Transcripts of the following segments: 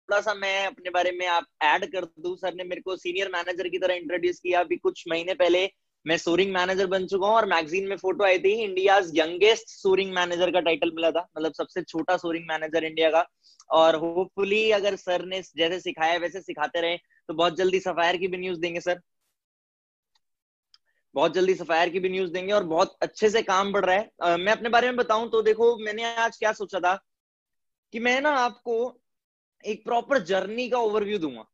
थोड़ा सा मैं अपने बारे में आप ऐड कर दूं, सर ने मेरे को सीनियर मैनेजर की तरह इंट्रोड्यूस किया। अभी कुछ महीने पहले मैं सोरिंग मैनेजर बन चुका हूँ, और मैगजीन में फोटो आई थी, इंडियाज यंगेस्ट सोरिंग मैनेजर का टाइटल मिला था, मतलब सबसे छोटा सोरिंग मैनेजर इंडिया का। और होपफुली अगर सर ने जैसे सिखाया वैसे सिखाते रहे तो बहुत जल्दी सफायर की भी न्यूज देंगे सर, बहुत जल्दी सफायर की भी न्यूज देंगे, और बहुत अच्छे से काम बढ़ रहा है। मैं अपने बारे में बताऊं तो देखो, मैंने आज क्या सोचा था कि मैं ना आपको एक प्रॉपर जर्नी का ओवरव्यू दूंगा।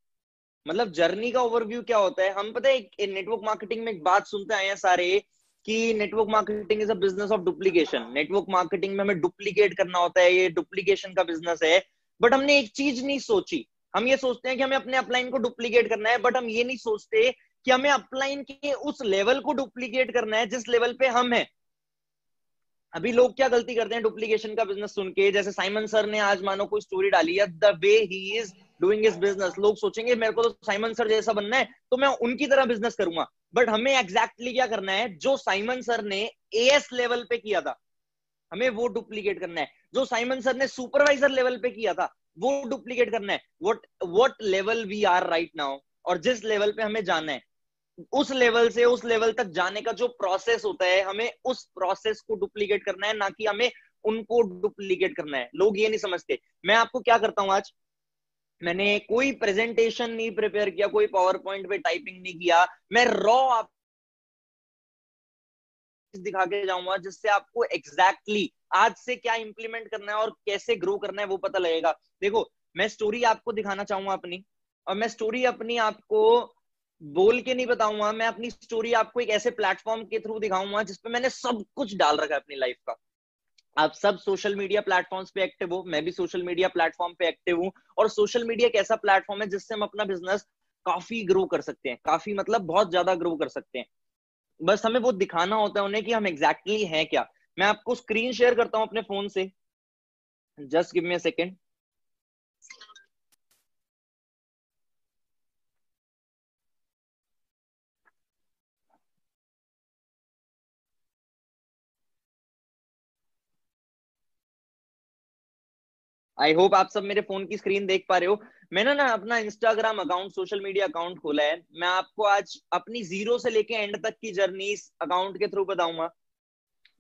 मतलब जर्नी का ओवरव्यू क्या होता है, हम पता है नेटवर्क मार्केटिंग में एक बात सुनते आए हैं सारे कि network marketing is a business of duplication. Network marketing में हमें डुप्लीकेट करना होता है, ये डुप्लीकेशन का बिजनेस है। बट हमने एक चीज नहीं सोची, हम ये सोचते हैं कि हमें अपने अपलाइन को डुप्लीकेट करना है, बट हम ये नहीं सोचते कि हमें अपलाइन के उस लेवल को डुप्लीकेट करना है जिस लेवल पे हम हैं। अभी लोग क्या गलती करते हैं डुप्लीकेशन का बिजनेस सुन के, जैसे साइमन सर ने आज मानो कोई स्टोरी डाली है, the way he is doing his business, लोग सोचेंगे मेरे को तो साइमन सर जैसा बनना है तो मैं उनकी तरह बिजनेस करूंगा। बट हमें एग्जैक्टली क्या करना है, जो साइमन सर ने एएस लेवल पे किया था हमें वो डुप्लीकेट करना है। जो साइमन सर ने सुपरवाइजर लेवल पे किया था वो डुप्लीकेट करना है। What level we are right now, और जिस लेवल पे हमें जाना है उस लेवल से उस लेवल तक जाने का जो प्रोसेस होता है, हमें उस प्रोसेस को डुप्लीकेट करना है, ना कि हमें उनको डुप्लीकेट करना है। लोग ये नहीं समझते। मैं आपको क्या करता हूं, आज मैंने कोई प्रेजेंटेशन नहीं प्रिपेयर किया, कोई पावर पॉइंट पे टाइपिंग नहीं किया, मैं रॉ आप दिखा के जाऊंगा जिससे आपको एग्जैक्टली आज से क्या इंप्लीमेंट करना है और कैसे ग्रो करना है वो पता लगेगा। देखो, मैं स्टोरी आपको दिखाना चाहूंगा अपनी, और मैं स्टोरी अपनी आपको बोल के नहीं बताऊंगा, मैं अपनी स्टोरी आपको एक ऐसे प्लेटफॉर्म के थ्रू दिखाऊंगा जिसपे मैंने सब कुछ डाल रखा है अपनी लाइफ का। आप सब सोशल मीडिया प्लेटफॉर्म्स पे एक्टिव हो, मैं भी सोशल मीडिया प्लेटफॉर्म पे एक्टिव हूँ, और सोशल मीडिया एक ऐसा प्लेटफॉर्म है जिससे हम अपना बिजनेस काफी ग्रो कर सकते हैं, काफी मतलब बहुत ज्यादा ग्रो कर सकते हैं। बस हमें वो दिखाना होता है उन्हें कि हम एग्जैक्टली हैं क्या। मैं आपको स्क्रीन शेयर करता हूं अपने फोन से, just give me a second. I hope आप सब मेरे फोन की स्क्रीन देख पा रहे हो। मैंने ना अपना Instagram account, social media account खोला है। मैं आपको आज अपनी जीरो से लेके एंड तक की जर्नी इस अकाउंट के थ्रू बताऊंगा।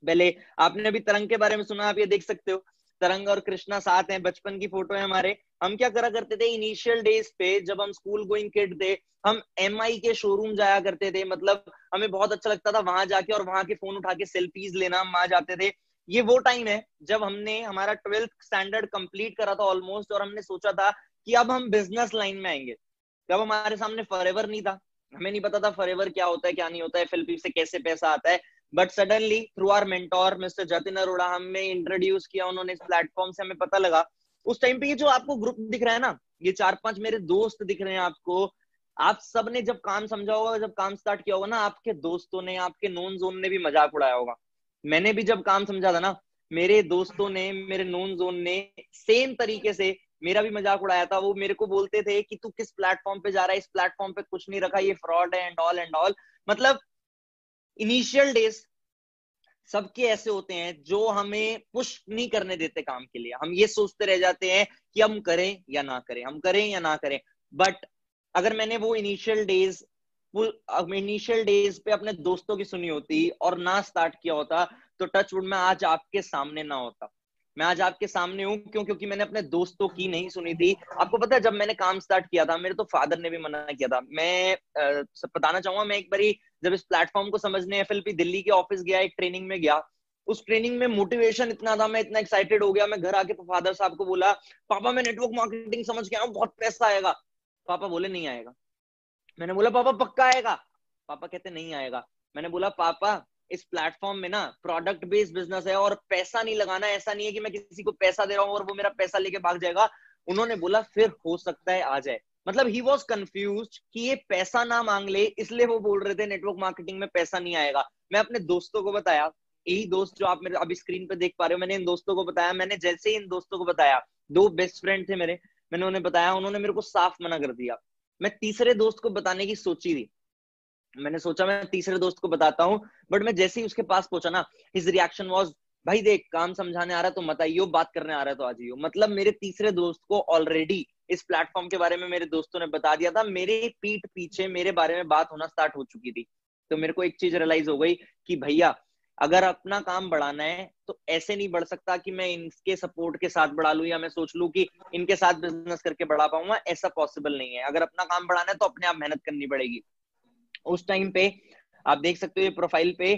पहले आपने अभी तरंग के बारे में सुना, आप ये देख सकते हो, तरंग और कृष्णा साथ हैं, बचपन की फोटो है हमारे। हम क्या करा करते थे इनिशियल डेज पे, जब हम स्कूल गोइंग किड थे, हम एमआई के शोरूम जाया करते थे। मतलब हमें बहुत अच्छा लगता था वहां जाके और वहां के फोन उठा के सेल्फीज लेना, हम वहां जाते थे। ये वो टाइम है जब हमने हमारा 12th स्टैंडर्ड कंप्लीट करा था ऑलमोस्ट, और हमने सोचा था कि अब हम बिजनेस लाइन में आएंगे। जब हमारे सामने फॉरएवर नहीं था, हमें नहीं पता था फॉरएवर क्या होता है क्या नहीं होता है, फिलिपींस से कैसे पैसा आता है। But suddenly through our mentor mister Jatin Arora हमें इंट्रोड्यूस किया उन्होंने इस प्लेटफॉर्म से, हमें पता लगा। उस टाइम पे ये जो आपको ग्रुप दिख रहा है ना, ये 4-5 मेरे दोस्त दिख रहे हैं आपको, आप सब ने जब काम समझा होगा, जब काम स्टार्ट किया होगा ना, आपके दोस्तों ने, आपके नोन जोन ने भी मजाक उड़ाया होगा। मैंने भी जब काम समझा था ना, मेरे दोस्तों ने, मेरे नोन जोन ने सेम तरीके से मेरा भी मजाक उड़ाया था। वो मेरे को बोलते थे कि तू किस प्लेटफॉर्म पे जा रहा है, इस प्लेटफॉर्म पे कुछ नहीं रखा, ये फ्रॉड है एंड ऑल एंड ऑल। मतलब इनिशियल डेज सबके ऐसे होते हैं जो हमें पुश नहीं करने देते काम के लिए। हम ये सोचते रह जाते हैं कि हम करें या ना करें, हम करें या ना करें। बट अगर मैंने वो इनिशियल डेज पे अपने दोस्तों की सुनी होती और ना स्टार्ट किया होता, तो टच वुड में आज आपके सामने ना होता। मैं आज आपके सामने हूँ क्यों? क्योंकि मैंने अपने दोस्तों की नहीं सुनी थी। आपको पता है जब मैंने काम स्टार्ट किया था, मेरे तो फादर ने भी मना किया था। मैं बताना चाहूंगा, मैं एक बारी जब इस प्लेटफॉर्म को समझने एफएलपी दिल्ली के ऑफिस गया, एक ट्रेनिंग में गया, उस ट्रेनिंग में मोटिवेशन इतना था, मैं इतना एक्साइटेड हो गया, मैं घर आके फादर साहब को बोला, पापा मैं नेटवर्क मार्केटिंग समझ के आया हूँ, बहुत पैसा आएगा। पापा बोले नहीं आएगा। मैंने बोला पापा पक्का आएगा? पापा कहते नहीं आएगा। मैंने बोला पापा इस प्लेटफॉर्म में ना प्रोडक्ट बेस्ड बिजनेस है और पैसा नहीं लगाना, ऐसा नहीं है कि मैं किसी को पैसा दे रहा हूँ और वो मेरा पैसा लेके भाग जाएगा। उन्होंने बोला फिर हो सकता है आ जाए। मतलब ही वॉज कंफ्यूज कि ये पैसा ना मांग ले, इसलिए वो बोल रहे थे नेटवर्क मार्केटिंग में पैसा नहीं आएगा। मैं अपने दोस्तों को बताया, यही दोस्त जो आप मेरे अभी स्क्रीन पे देख पा रहे हो, मैंने इन दोस्तों को बताया। मैंने जैसे ही इन दोस्तों को बताया, दो बेस्ट फ्रेंड थे मेरे, मैंने उन्हें बताया, उन्होंने मेरे को साफ मना कर दिया। मैं तीसरे दोस्त को बताने की सोची थी, मैंने सोचा मैं तीसरे दोस्त को बताता हूँ, बट मैं जैसे ही उसके पास पहुंचा ना, हिज रिएक्शन वाज, भाई देख काम समझाने आ रहा है तो मत आइयो, बात करने आ रहा है तो आ जाइयो। मतलब मेरे तीसरे दोस्त को ऑलरेडी इस प्लेटफॉर्म के बारे में मेरे दोस्तों ने बता दिया था, मेरे पीठ पीछे मेरे बारे में बात होना स्टार्ट हो चुकी थी। तो मेरे को एक चीज रियलाइज हो गई कि भैया अगर अपना काम बढ़ाना है तो ऐसे नहीं बढ़ सकता कि मैं इनके सपोर्ट के साथ बढ़ा लूं या मैं सोच लूं कि इनके साथ बिजनेस करके बढ़ा पाऊंगा। ऐसा पॉसिबल नहीं है। अगर अपना काम बढ़ाना है तो अपने आप मेहनत करनी पड़ेगी। उस टाइम पे आप देख सकते हो ये प्रोफाइल पे,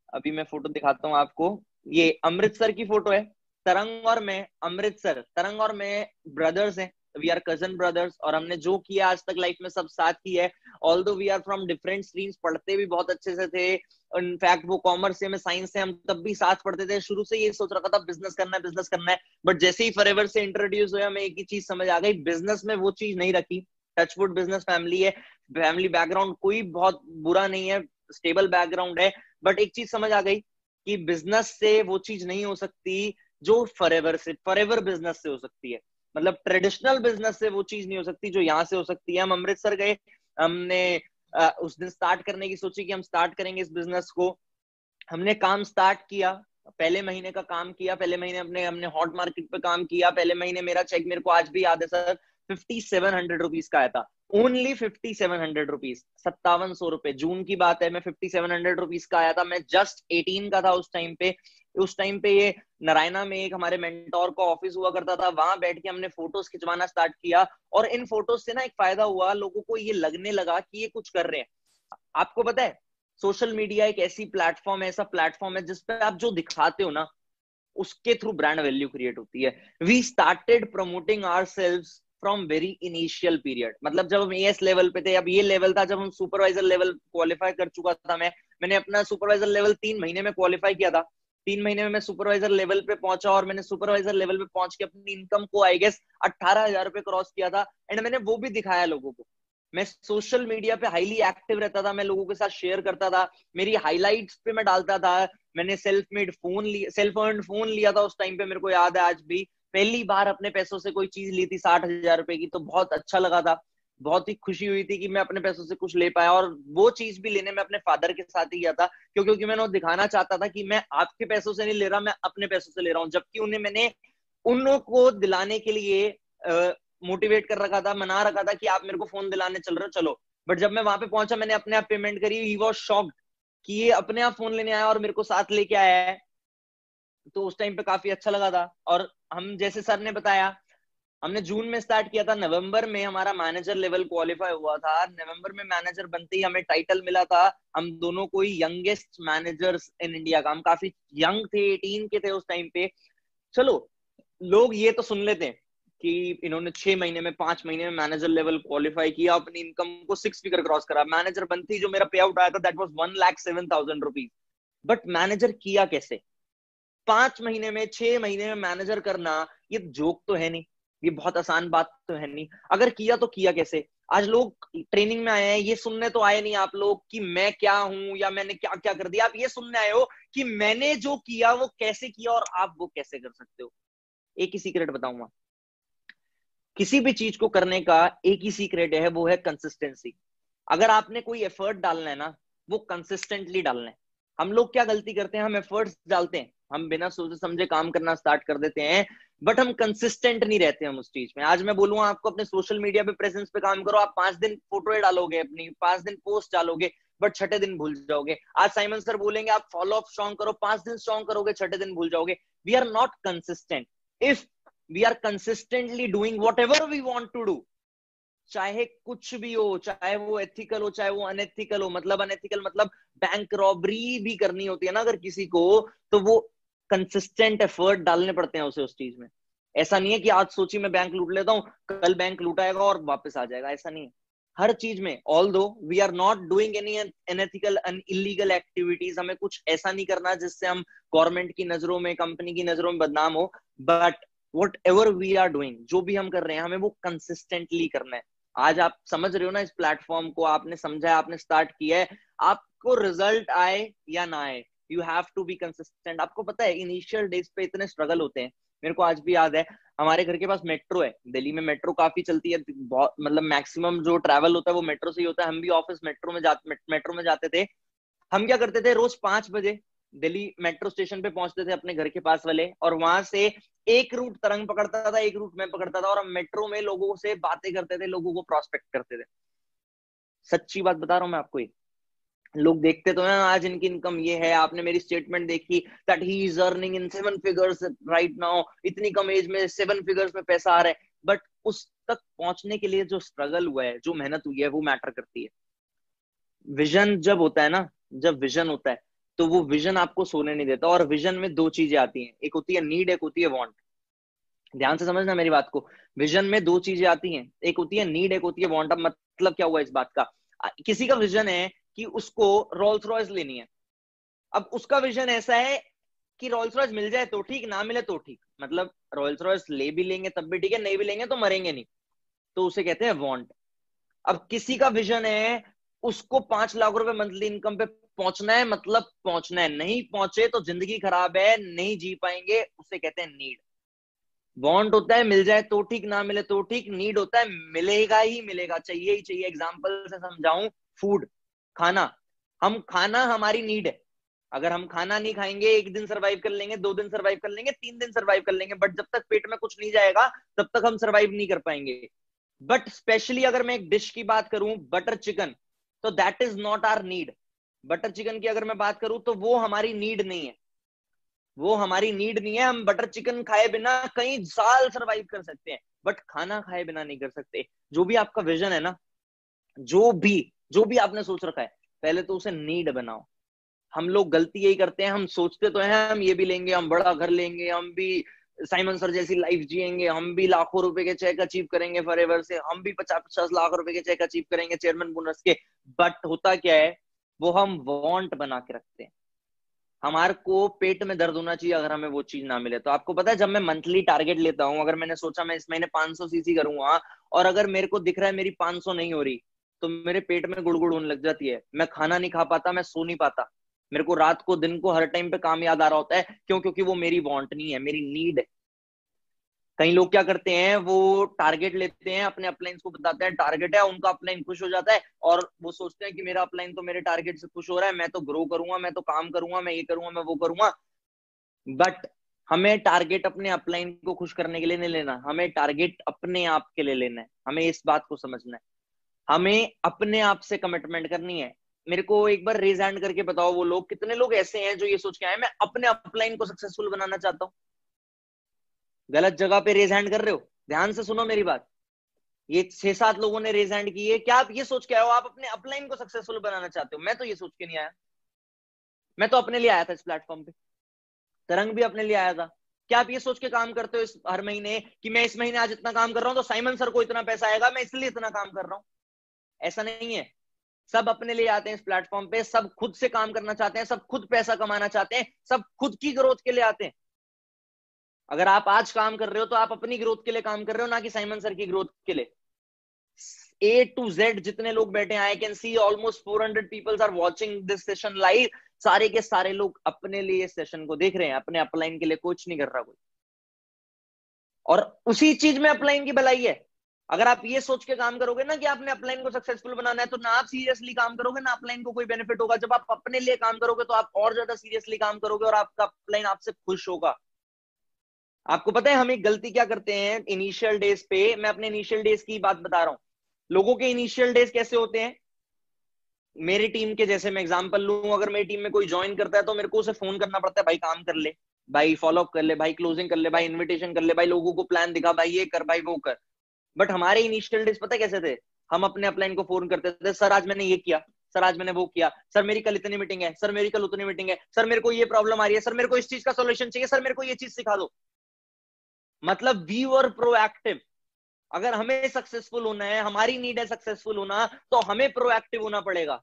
अभी मैं फोटो दिखाता हूँ आपको, ये अमृतसर की फोटो है। तरंग और मैं, अमृतसर, तरंग और मैं ब्रदर्स हैं, वी आर कजन ब्रदर्स, और हमने जो किया आज तक लाइफ में सब साथ किया है। Although we are from different streams, पढ़ते भी बहुत अच्छे से थे, इनफैक्ट वो कॉमर्स से, मैं साइंस से, हम तब भी साथ पढ़ते थे। शुरू से ये सोच रखा था बिजनेस करना है, बिजनेस करना है। बट जैसे ही फॉरएवर से इंट्रोड्यूस हुआ, मैं एक ही चीज समझ आ गई, बिजनेस में वो चीज नहीं रखी। टचवुड बिजनेस फैमिली है, फैमिली बैकग्राउंड कोई बहुत बुरा नहीं है, स्टेबल बैकग्राउंड है। बट एक चीज समझ आ गई कि बिजनेस से वो चीज नहीं हो सकती जो फॉरएवर से, फॉरएवर बिजनेस से हो सकती है। मतलब ट्रेडिशनल बिजनेस से वो चीज नहीं हो सकती जो यहाँ से हो सकती है। हम अमृतसर गए, हमने उस दिन स्टार्ट करने की सोची कि हम स्टार्ट करेंगे इस बिजनेस को। हमने काम स्टार्ट किया, पहले महीने का काम किया, पहले महीने हमने हॉट मार्केट पे काम किया। पहले महीने मेरा चेक मेरे को आज भी याद है सर, 5700 रुपीज का आया था। ओनली 5700 रुपीज, 5700 रुपए। जून की बात है, मैं 5700 रुपीज का आया था। मैं जस्ट 18 का था उस टाइम पे। उस टाइम पे ये नारायणा में एक हमारे मेंटोर का ऑफिस हुआ करता था, वहां बैठ के हमने फोटोज खिंचवाना स्टार्ट किया। और इन फोटोज से ना एक फायदा हुआ, लोगों को ये लगने लगा कि ये कुछ कर रहे हैं। आपको पता है सोशल मीडिया एक ऐसी प्लेटफॉर्म है, ऐसा प्लेटफॉर्म है जिसपे आप जो दिखाते हो ना, उसके थ्रू ब्रांड वैल्यू क्रिएट होती है। We started promoting ourselves from very initial period. मतलब जब हम एएस लेवल पे थे, अब ये लेवल था जब हम सुपरवाइजर लेवल क्वालिफाई कर चुका था। मैंने अपना सुपरवाइजर लेवल 3 महीने में क्वालिफाई किया था। 3 महीने में मैं सुपरवाइजर लेवल पे पहुंचा, और मैंने सुपरवाइजर लेवल पे पहुंच के अपनी इनकम को आई गेस 18,000 रुपए क्रॉस किया था। एंड मैंने वो भी दिखाया लोगों को। मैं सोशल मीडिया पे हाईली एक्टिव रहता था, मैं लोगों के साथ शेयर करता था, मेरी हाईलाइट्स पे मैं डालता था। मैंने सेल्फ मेड फोन लिया, सेल्फ अर्न फोन लिया था उस टाइम पे, मेरे को याद है आज भी। पहली बार अपने पैसों से कोई चीज ली थी 60,000 रुपए की, तो बहुत अच्छा लगा था, बहुत ही खुशी हुई थी कि मैं अपने पैसों से कुछ ले पाया। और वो चीज भी लेने में अपने फादर के साथ ही गया था, क्योंकि मैंने दिखाना चाहता था कि मैं आपके पैसों से नहीं ले रहा, मैं अपने पैसों से ले रहा हूँ। जबकि उन्हें मैंने उनको दिलाने के लिए मोटिवेट कर रखा था, मना रखा था कि आप मेरे को फोन दिलाने चल रहे हो, चलो। बट जब मैं वहां पे पहुंचा, मैंने अपने आप पेमेंट करी, ही वाज शॉक्ड कि ये अपने आप फोन लेने आया और मेरे को साथ लेके आया है। तो उस टाइम पे काफी अच्छा लगा था। और हम, जैसे सर ने बताया, हमने जून में स्टार्ट किया था, नवंबर में हमारा मैनेजर लेवल क्वालिफाई हुआ था। नवंबर में मैनेजर बनते ही हमें टाइटल मिला था, हम दोनों को ही यंगेस्ट मैनेजर्स इन इंडिया का। हम काफी यंग थे, 18 के थे उस टाइम पे। चलो, लोग ये तो सुन लेते हैं कि इन्होंने 6 महीने में, 5 महीने में मैनेजर लेवल क्वालिफाई किया, अपनी इनकम को 6 फिगर क्रॉस करा। मैनेजर बनती जो मेरा पे आउट आया था that was 1,07,000 rupees. But manager किया कैसे? 5 महीने में, 6 महीने में मैनेजर करना, ये जोक तो है नहीं, ये बहुत आसान बात तो है नहीं। अगर किया तो किया कैसे? आज लोग ट्रेनिंग में आए हैं, ये सुनने तो आए नहीं आप लोग कि मैं क्या हूं या मैंने क्या क्या कर दिया। आप ये सुनने आए हो कि मैंने जो किया वो कैसे किया और आप वो कैसे कर सकते हो। एक ही सीक्रेट बताऊंगा, किसी भी चीज को करने का एक ही सीक्रेट है, वो है कंसिस्टेंसी। अगर आपने कोई एफर्ट डालना है ना, वो कंसिस्टेंटली डालना है। हम लोग क्या गलती करते हैं, हम एफर्ट्स डालते हैं, हम बिना सोचे समझे काम करना स्टार्ट कर देते हैं, बट हम कंसिस्टेंट नहीं रहते हम उस चीज में। आज मैं बोलूंगा आपको, अपने सोशल मीडिया पे प्रेजेंस पे काम करो। आप 5 दिन फोटो डालोगे अपनी, 5 दिन पोस्ट डालोगे, बट छठे दिन भूल जाओगे। आज साइमन सर बोलेंगे आप फॉलो अप स्ट्रॉन्ग करो, 5 दिन स्ट्रॉन्ग करोगे, छठे दिन भूल जाओगे। We are not consistent. If we are consistently doing whatever we want to do, चाहे कुछ भी हो, चाहे वो एथिकल हो चाहे वो अनएथिकल हो। मतलब अनएथिकल मतलब बैंक रॉबरी भी करनी होती है ना अगर किसी को, तो वो कंसिस्टेंट एफर्ट डालने पड़ते हैं उसे उस चीज में। ऐसा नहीं है कि आज सोची मैं बैंक लूट लेता हूँ, कल बैंक लूटाएगा और वापस आ जाएगा, ऐसा नहीं है। हर चीज में, although we are not doing any unethical and illegal activities, हमें कुछ ऐसा नहीं करना जिससे हम गवर्नमेंट की नजरों में, कंपनी की नजरों में बदनाम हो। But whatever we are doing, जो भी हम कर रहे हैं, हमें वो कंसिस्टेंटली करना है। आज आप समझ रहे हो ना इस प्लेटफॉर्म को, आपने समझा है, आपने स्टार्ट किया है, आपको रिजल्ट आए या ना आए, you have to be consistent. आपको पता है इनिशियल डेज पे इतने स्ट्रगल होते हैं। मेरे को आज भी याद है, हमारे घर के पास मेट्रो है, दिल्ली में मेट्रो काफी चलती है, बहुत, मतलब मैक्सिमम जो ट्रैवल होता है वो मेट्रो से ही होता है। हम भी ऑफिस मेट्रो में जाते थे। हम क्या करते थे, रोज 5 बजे दिल्ली मेट्रो स्टेशन पे पहुंचते थे अपने घर के पास वाले, और वहां से एक रूट तरंग पकड़ता था, एक रूट मैं पकड़ता था, और हम मेट्रो में लोगों से बातें करते थे, लोगों को प्रोस्पेक्ट करते थे। सच्ची बात बता रहा हूं मैं आपको, ये लोग देखते तो हैं आज इनकी इनकम ये है, आपने मेरी स्टेटमेंट देखी, that he is earning in 7 figures right now, इतनी कम एज में 7 फिगर्स में पैसा आ रहा है। बट उस तक पहुंचने के लिए जो स्ट्रगल हुआ है, जो मेहनत हुई है, वो मैटर करती है। विजन जब होता है ना, जब विजन होता है, तो वो विजन आपको सोने नहीं देता। और विजन में दो चीजें आती हैं, एक होती है नीड, एक होती है वांट। ध्यान से समझना मेरी बात को, विजन में दो चीजें आती हैं, एक होती है नीड, एक होती है वांट। अब मतलब क्या हुआ इस बात का, किसी का विजन है कि उसको रोल्स रॉयस लेनी है। अब उसका विजन ऐसा है कि रोल्स रॉयस मिल जाए तो ठीक, ना मिले तो ठीक, मतलब रोल्स रॉयस ले भी लेंगे तब भी ठीक है, नहीं भी लेंगे तो मरेंगे नहीं, तो उसे कहते हैं वांट। अब किसी का विजन है उसको 5 लाख रुपए मंथली इनकम पे पहुंचना है, मतलब पहुंचना है, नहीं पहुंचे तो जिंदगी खराब है, नहीं जी पाएंगे, उसे कहते हैं नीड। वांट होता है मिल जाए तो ठीक, ना मिले तो ठीक। नीड होता है मिलेगा ही मिलेगा, चाहिए ही चाहिए। एग्जाम्पल से समझाऊं, फूड, खाना। हम खाना हमारी नीड है, अगर हम खाना नहीं खाएंगे 1 दिन सरवाइव कर लेंगे, 2 दिन सरवाइव कर लेंगे, 3 दिन सरवाइव कर लेंगे, बट जब तक पेट में कुछ नहीं जाएगा तब तक हम सरवाइव नहीं कर पाएंगे। बट स्पेशली अगर मैं एक डिश की बात करूं, बटर चिकन, तो that is not our need. Butter chicken की अगर मैं बात करूं तो वो हमारी नीड नहीं है, वो हमारी नीड नहीं है। हम बटर चिकन खाए बिना कई साल सरवाइव कर सकते हैं, बट खाना खाए बिना नहीं कर सकते। जो भी आपका विजन है ना, जो भी आपने सोच रखा है, पहले तो उसे नीड बनाओ। हम लोग गलती यही करते हैं, हम सोचते तो हैं हम ये भी लेंगे, हम बड़ा घर लेंगे, हम भी साइमन सर जैसी लाइफ जिएंगे, हम भी लाखों रुपए के चेक अचीव करेंगे फॉरएवर से, हम भी 50-50 लाख रुपए के चेक अचीव करेंगे चेयरमैन बोनस के। बट होता क्या है, वो हम वांट बना के रखते हैं। हमारे को पेट में दर्द होना चाहिए अगर हमें वो चीज ना मिले। तो आपको पता है, जब मैं मंथली टारगेट लेता हूँ, अगर मैंने सोचा मैं इस महीने 500 सीसी करूंगा, और अगर मेरे को दिख रहा है मेरी 500 नहीं हो रही, तो मेरे पेट में गुड़गुड़ होने लग जाती है, मैं खाना नहीं खा पाता, मैं सो नहीं पाता, मेरे को रात को दिन को हर टाइम पे काम याद आ रहा होता है। क्यों? क्योंकि वो मेरी वांट नहीं है, मेरी नीड है। कई लोग क्या करते हैं, वो टारगेट लेते हैं, अपने अपलाइन को बताते हैं टारगेट है, उनका अपलाइन खुश हो जाता है, और वो सोचते हैं कि मेरा अपलाइन तो मेरे टारगेट से खुश हो रहा है, मैं तो ग्रो करूंगा, मैं तो काम करूंगा, मैं ये करूंगा, मैं वो करूंगा। बट हमें टारगेट अपने अपलाइन को खुश करने के लिए नहीं लेना, हमें टारगेट अपने आप के लिए लेना है। हमें इस बात को समझना है, हमें अपने आप से कमिटमेंट करनी है। मेरे को एक बार रेज हैंड करके बताओ, वो लोग कितने लोग ऐसे हैं जो ये सोच के आए मैं अपने अपलाइन को सक्सेसफुल बनाना चाहता हूँ। गलत जगह पे रेज हैंड कर रहे हो, ध्यान से सुनो मेरी बात। ये 6-7 लोगों ने रेज हैंड की है, क्या आप ये सोच के आए हो आप अपने अपलाइन को सक्सेसफुल बनाना चाहते हो? मैं तो ये सोच के नहीं आया, मैं तो अपने लिए आया था इस प्लेटफॉर्म पे, तरंग भी अपने लिए आया था। क्या आप ये सोच के काम करते हो इस हर महीने कि मैं इस महीने आज इतना काम कर रहा हूं तो साइमन सर को इतना पैसा आएगा, मैं इसलिए इतना काम कर रहा हूं? ऐसा नहीं है। सब अपने लिए आते हैं इस प्लेटफॉर्म पे, सब खुद से काम करना चाहते हैं, सब खुद पैसा कमाना चाहते हैं, सब खुद की ग्रोथ के लिए आते हैं। अगर आप आज काम कर रहे हो तो आप अपनी ग्रोथ के लिए काम कर रहे हो, ना कि साइमन सर की ग्रोथ के लिए। A to Z जितने लोग बैठे हैं, I can see almost 400 peoples are watching this session live. सारे के सारे लोग अपने लिए इस सेशन को देख रहे हैं, अपने अपलाइन के लिए कुछ नहीं कर रहा कोई। और उसी चीज में अपलाइन की भलाई है। अगर आप ये सोच के काम करोगे ना कि आपने अपलाइन को सक्सेसफुल बनाना है, तो ना आप सीरियसली काम करोगे, ना अपलाइन को कोई बेनिफिट होगा। जब आप अपने लिए काम करोगे तो आप और ज्यादा सीरियसली काम करोगे, और आपका अपलाइन आपसे खुश होगा। आपको पता है हम एक गलती क्या करते हैं इनिशियल डेज पे, मैं अपने इनिशियल डेज की बात बता रहा हूं। लोगों के इनिशियल डेज कैसे होते हैं, मेरी टीम के जैसे मैं एग्जांपल लूं, अगर मेरी टीम में कोई ज्वाइन करता है तो मेरे को उसे फोन करना पड़ता है, भाई काम कर ले, भाई फॉलो अप कर ले, भाई क्लोजिंग कर ले, भाई इन्विटेशन कर ले, भाई लोगों को प्लान दिखा, भाई ये कर, भाई वो कर। बट हमारे इनिशियल डेज पता है कैसे थे, हम अपने अपलाइन को फोन करते थे, सर आज मैंने ये किया, सर आज मैंने वो किया, सर मेरी कल इतनी मीटिंग है, सर मेरी कल उतनी मीटिंग है, सर मेरे को ये प्रॉब्लम आ रही है, सर मेरे को इस चीज का सोल्यूशन चाहिए, सर मेरे को ये चीज सिखा दो। मतलब वी वर प्रोएक्टिव। अगर हमें सक्सेसफुल होना है, हमारी नीड है सक्सेसफुल होना, तो हमें प्रोएक्टिव होना पड़ेगा।